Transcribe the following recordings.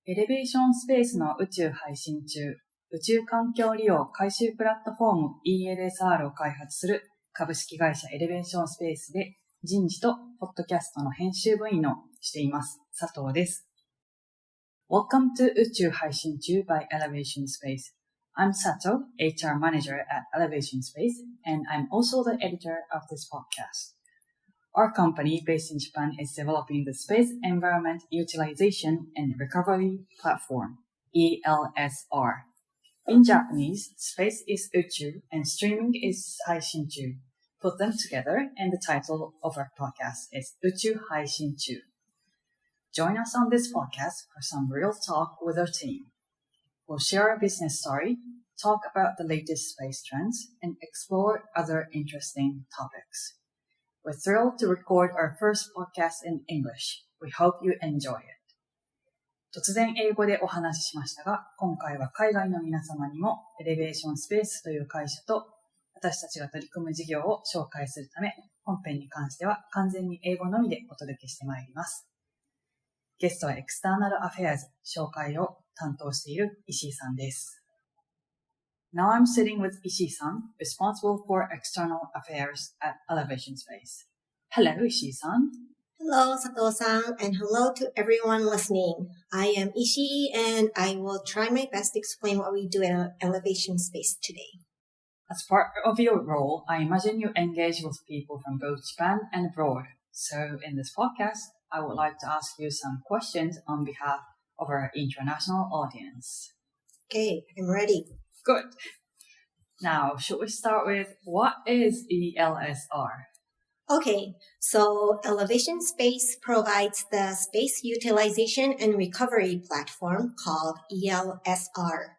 エレベーションスペースの宇宙配信中、宇宙環境利用回収プラットフォーム ELS-R を開発する株式会社エレベーションスペースで人事とポッドキャストの編集部員をしています。佐藤です。Welcome to 宇宙配信中 by ElevationSpace. I'm Sato, HR Manager at ElevationSpace, and I'm also the editor of this podcast.Our company, based in Japan, is developing the Space Environment Utilization and Recovery Platform, ELS-R. In Japanese, space is uchu and streaming is haishinchu. Put them together and the title of our podcast is Uchu Haishinchu. Join us on this podcast for some real talk with our team. We'll share a business story, talk about the latest space trends, and explore other interesting topics.We're thrilled to record our first podcast in English. We hope you enjoy it. 突然英語でお話ししましたが、今回は海外の皆様にもエレベーションスペースという会社と私たちが取り組む事業を紹介するため、本編に関しては完全に英語のみでお届けしてまいります。ゲストはエクスターナルアフェアーズ紹介を担当している石井さんです。Now I'm sitting with Ishii-san, responsible for external affairs at ElevationSpace. Hello, Ishii-san. Hello, Sato-san, and hello to everyone listening. I am Ishii, and I will try my best to explain what we do at ElevationSpace today. As part of your role, I imagine you engage with people from both Japan and abroad. So in this podcast, I would like to ask you some questions on behalf of our international audience. Okay, I'm ready.Good. Now, should we start with what is ELS-R? Okay, so ElevationSpace provides the space utilization and recovery platform called ELS-R.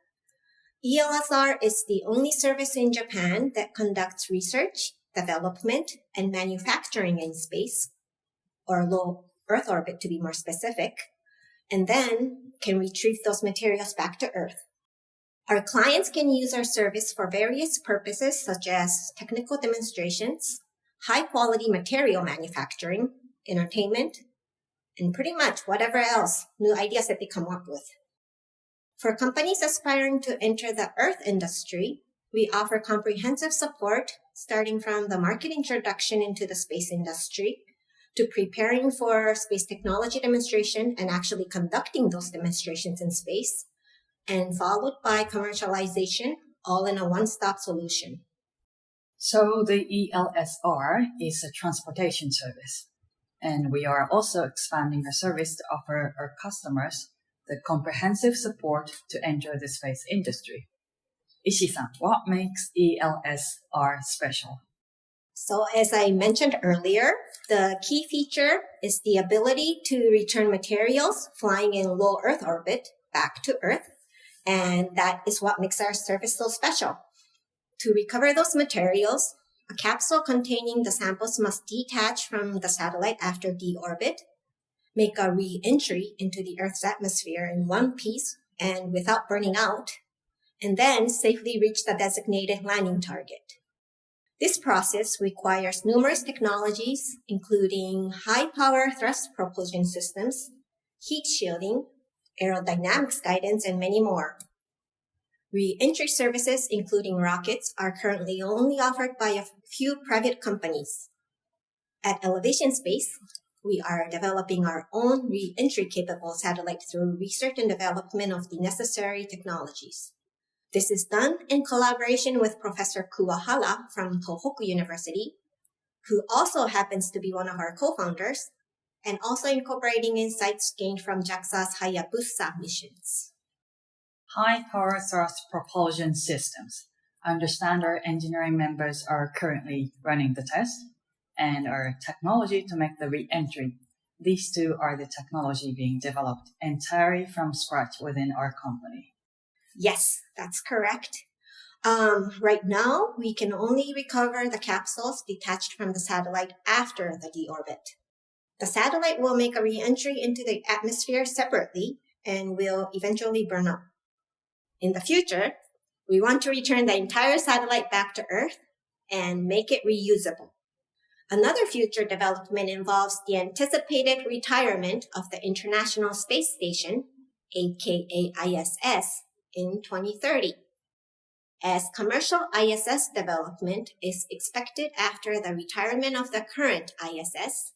ELS-R is the only service in Japan that conducts research, development, and manufacturing in space, or low Earth orbit to be more specific, and then can retrieve those materials back to Earth.Our clients can use our service for various purposes such as technical demonstrations, high-quality material manufacturing, entertainment, and pretty much whatever else new ideas that they come up with. For companies aspiring to enter the Earth industry, we offer comprehensive support starting from the market introduction into the space industry to preparing for space technology demonstration and actually conducting those demonstrations in space.And followed by commercialization, all in a one-stop solution. So the ELS-R is a transportation service, and we are also expanding the service to offer our customers the comprehensive support to enter the space industry. Ishii-san, what makes ELS-R special? So as I mentioned earlier, the key feature is the ability to return materials flying in low Earth orbit back to Earth.And that is what makes our service so special. To recover those materials, a capsule containing the samples must detach from the satellite after deorbit, make a re-entry into the Earth's atmosphere in one piece and without burning out, and then safely reach the designated landing target. This process requires numerous technologies, including high-power thrust propulsion systems, heat shielding,aerodynamics guidance, and many more. Re-entry services, including rockets, are currently only offered by a few private companies. At ElevationSpace, we are developing our own re-entry capable satellite through research and development of the necessary technologies. This is done in collaboration with Professor Kuwahara from Tohoku University, who also happens to be one of our co-founders,and also incorporating insights gained from JAXA's Hayabusa missions. High-power thrust propulsion systems. I understand our engineering members are currently running the test, and our technology to make the re-entry. These two are the technology being developed entirely from scratch within our company. Yes, that's correct.Right now, we can only recover the capsules detached from the satellite after the deorbit.The satellite will make a re-entry into the atmosphere separately and will eventually burn up. In the future, we want to return the entire satellite back to Earth and make it reusable. Another future development involves the anticipated retirement of the International Space Station aka ISS, in 2030. As commercial ISS development is expected after the retirement of the current ISS,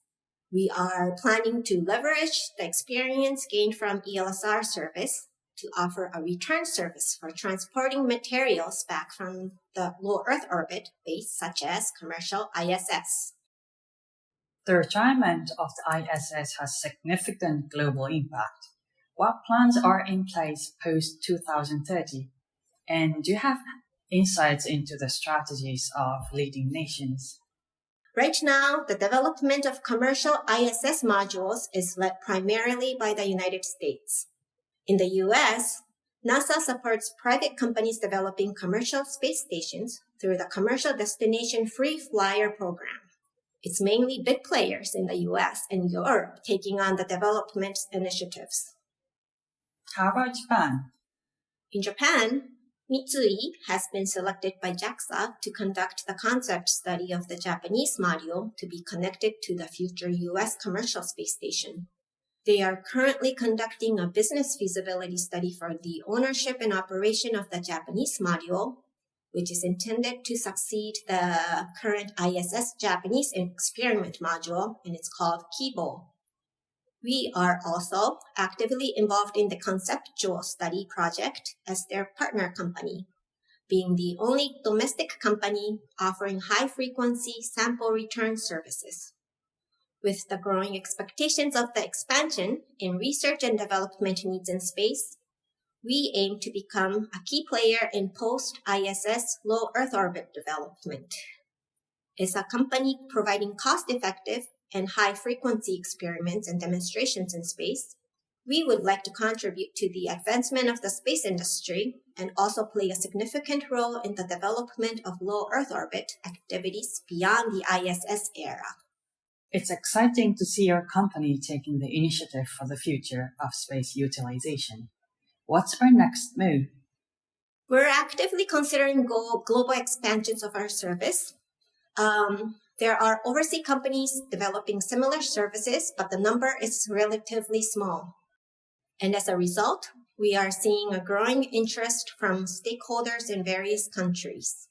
we are planning to leverage the experience gained from ELS-R service to offer a return service for transporting materials back from the low Earth orbit base, such as commercial ISS. The retirement of the ISS has significant global impact. What plans are in place post-2030? And do you have insights into the strategies of leading nations? Right now, the development of commercial ISS modules is led primarily by the United States. In the US, NASA supports private companies developing commercial space stations through the Commercial Destination Free Flyer program. It's mainly big players in the US and Europe taking on the development initiatives. How about Japan? In Japan, Mitsui has been selected by JAXA to conduct the concept study of the Japanese module to be connected to the future US commercial space station. They are currently conducting a business feasibility study for the ownership and operation of the Japanese module, which is intended to succeed the current ISS Japanese experiment module, and it's called Kibo. We are also actively involved in the conceptual study project as their partner company, being the only domestic company offering high-frequency sample return services. With the growing expectations of the expansion in research and development needs in space, we aim to become a key player in post-ISS low Earth orbit development. As a company providing cost-effective and high-frequency experiments and demonstrations in space, we would like to contribute to the advancement of the space industry and also play a significant role in the development of low Earth orbit activities beyond the ISS era. It's exciting to see your company taking the initiative for the future of space utilization. What's our next move? We're actively considering global expansions of our service. There are overseas companies developing similar services, but the number is relatively small. And as a result, we are seeing a growing interest from stakeholders in various countries.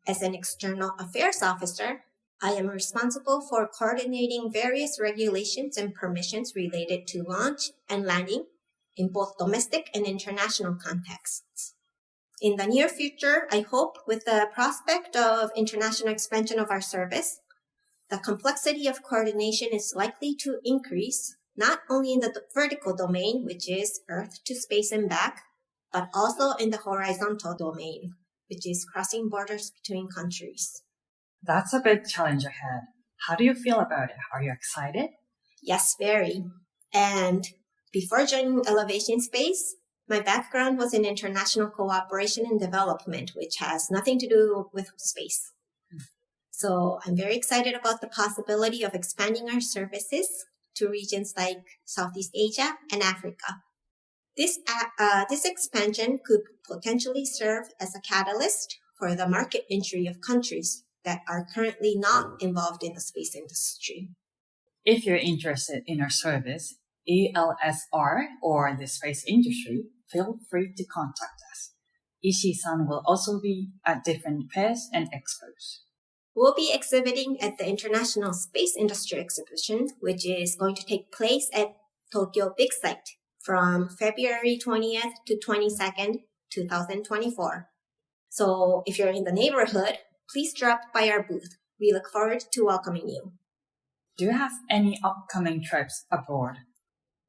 As an external affairs officer, I am responsible for coordinating various regulations and permissions related to launch and landing in both domestic and international contexts. In the near future, I hope with the prospect of international expansion of our service, the complexity of coordination is likely to increase, not only in the vertical domain, which is Earth to space and back, but also in the horizontal domain, which is crossing borders between countries. That's a big challenge ahead. How do you feel about it? Are you excited? Yes, very. And before joining ElevationSpace, my background was in international cooperation and development, which has nothing to do with space. So I'm very excited about the possibility of expanding our services to regions like Southeast Asia and Africa. This expansion could potentially serve as a catalyst for the market entry of countries that are currently not involved in the space industry. If you're interested in our service, ELS-R, or the space industry, feel free to contact us. Ishii-san will also be at different fairs and expos. We'll be exhibiting at the International Space Industry Exhibition, which is going to take place at Tokyo Big Sight from February 20th to 22nd, 2024. So if you're in the neighborhood, please drop by our booth. We look forward to welcoming you. Do you have any upcoming trips abroad?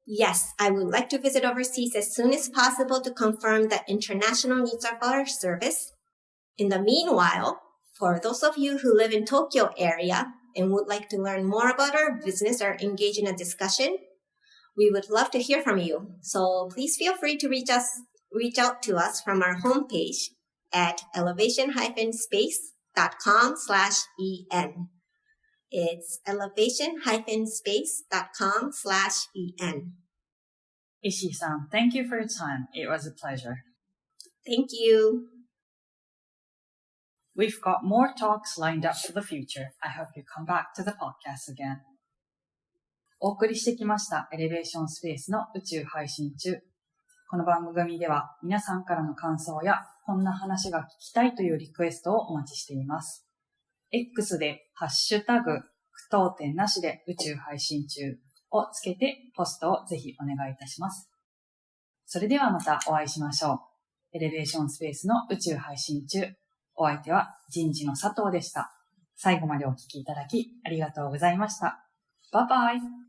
Yes, I would like to visit overseas as soon as possible to confirm the international needs of our service. In the meanwhile, for those of you who live in Tokyo area and would like to learn more about our business or engage in a discussion, we would love to hear from you. So please feel free to reach out to us from our homepage at elevation-space.com/en. It's elevation-space.com/en. Ishii-san, thank you for your time. It was a pleasure. Thank you. We've got more talks lined up for the future. I hope you come back to the podcast again. お送りしてきましたエレベーションスペースの宇宙配信中。この番組では皆さんからの感想やこんな話が聞きたいというリクエストをお待ちしています。X でハッシュタグ句読点なしで宇宙配信中をつけてポストをぜひお願いいたします。それではまたお会いしましょう。エレベーションスペースの宇宙配信中。お相手は人事の佐藤でした。最後までお聞きいただきありがとうございました。バイバイ。